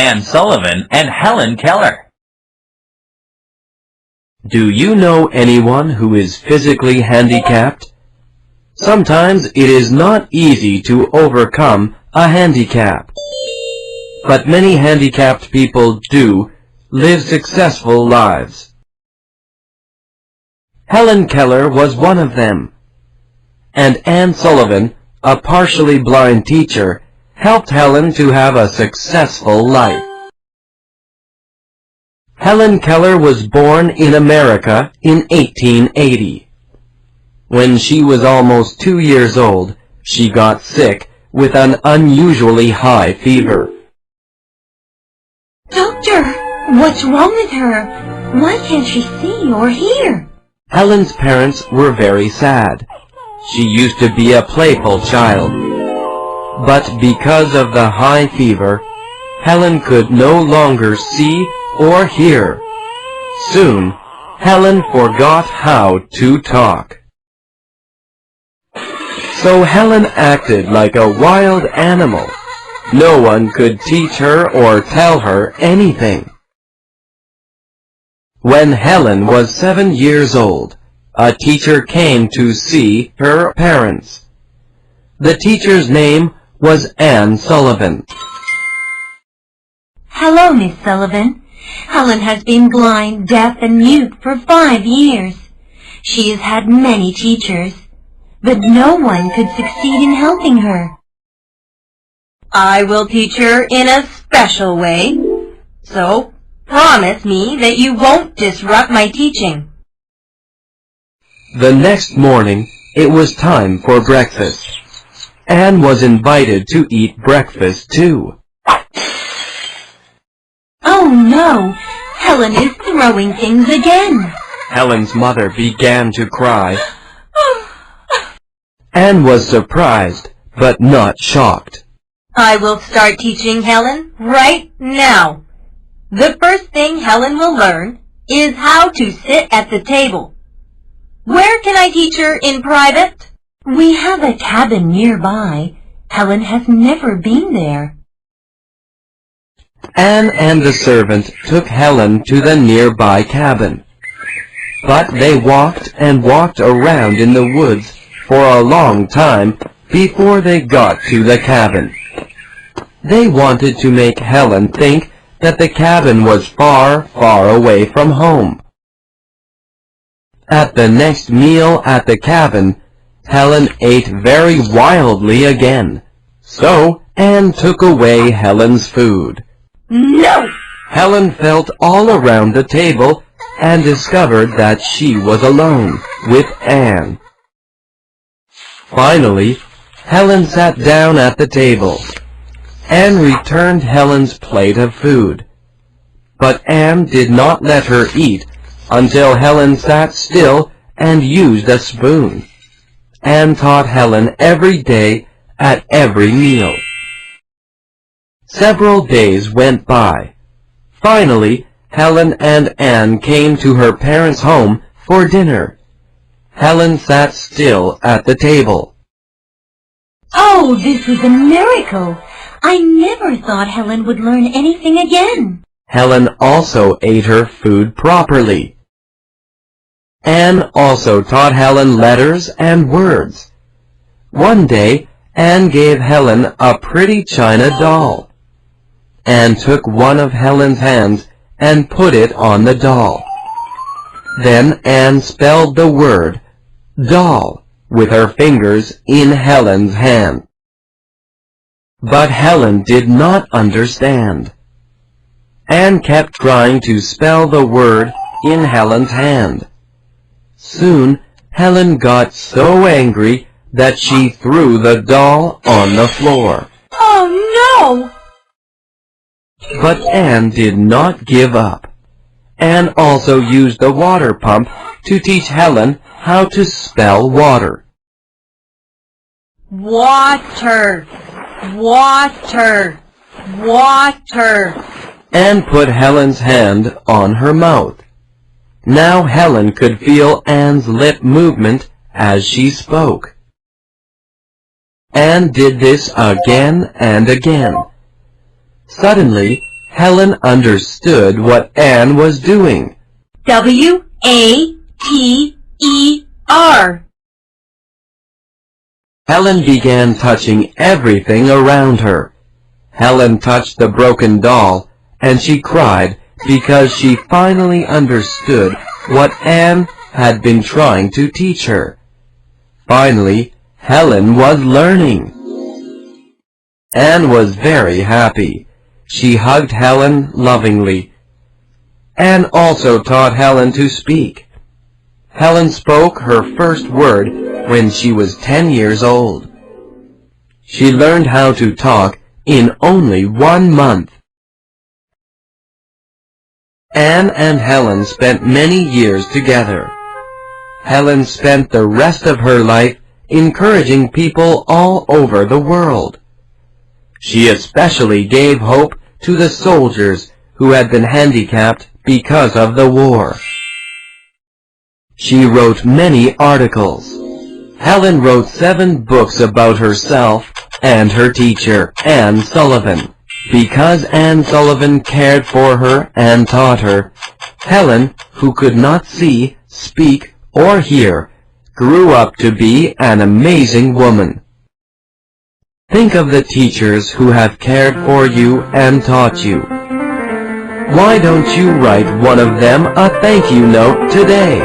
Ann Sullivan and Helen Keller. Do you know anyone who is physically handicapped? Sometimes it is not easy to overcome a handicap. But many handicapped people do live successful lives. Helen Keller was one of them. And Ann Sullivan, a partially blind teacher, helped Helen to have a successful life. Helen Keller was born in America in 1880. When she was almost 2 years old, she got sick with an unusually high fever. Doctor, what's wrong with her? Why can't she see or hear? Helen's parents were very sad. She used to be a playful child. But because of the high fever, Helen could no longer see or hear. Soon, Helen forgot how to talk. So Helen acted like a wild animal. No one could teach her or tell her anything. When Helen was 7 years old, a teacher came to see her parents. The teacher's name was Ann Sullivan. Hello, Miss Sullivan. Helen has been blind, deaf, and mute for 5 years. She has had many teachers, but no one could succeed in helping her. I will teach her in a special way, so promise me that you won't disrupt my teaching. The next morning, it was time for breakfast. Ann was invited to eat breakfast too. Oh no! Helen is throwing things again. Helen's mother began to cry. Ann was surprised, but not shocked. I will start teaching Helen right now. The first thing Helen will learn is how to sit at the table. Where can I teach her in private? We have a cabin nearby. Helen has never been there. Ann and the servant took Helen to the nearby cabin. But they walked and walked around in the woods for a long time before they got to the cabin. They wanted to make Helen think that the cabin was far, far away from home. At the next meal at the cabin, Helen ate very wildly again. So Ann took away Helen's food. No! Helen felt all around the table and discovered that she was alone with Ann. Finally, Helen sat down at the table. Ann returned Helen's plate of food. But Ann did not let her eat until Helen sat still and used a spoon. Ann taught Helen every day at every meal. Several days went by. Finally, Helen and Ann came to her parents' home for dinner. Helen sat still at the table. Oh, this is a miracle! I never thought Helen would learn anything again. Helen also ate her food properly. Ann also taught Helen letters and words. One day, Ann gave Helen a pretty china doll. Ann took one of Helen's hands and put it on the doll. Then Ann spelled the word doll with her fingers in Helen's hand. But Helen did not understand. Ann kept trying to spell the word in Helen's hand. Soon, Helen got so angry that she threw the doll on the floor. Oh no! But Ann did not give up. Ann also used the water pump to teach Helen how to spell water. Water, water, water. Ann put Helen's hand on her mouth. Now Helen could feel Ann's lip movement as she spoke. Ann did this again and again. Suddenly, Helen understood what Anne was doing. W-A-T-E-R. Helen began touching everything around her. Helen touched the broken doll, and she cried because she finally understood what Anne had been trying to teach her. Finally, Helen was learning. Anne was very happy. She hugged Helen lovingly. Anne also taught Helen to speak. Helen spoke her first word when she was 10 years old. She learned how to talk in only 1 month. Anne and Helen spent many years together. Helen spent the rest of her life encouraging people all over the world. She especially gave hope to the soldiers who had been handicapped because of the war. She wrote many articles. Helen wrote 7 books about herself and her teacher, Anne Sullivan. Because Anne Sullivan cared for her and taught her, Helen, who could not see, speak, or hear, grew up to be an amazing woman. Think of the teachers who have cared for you and taught you. Why don't you write one of them a thank you note today?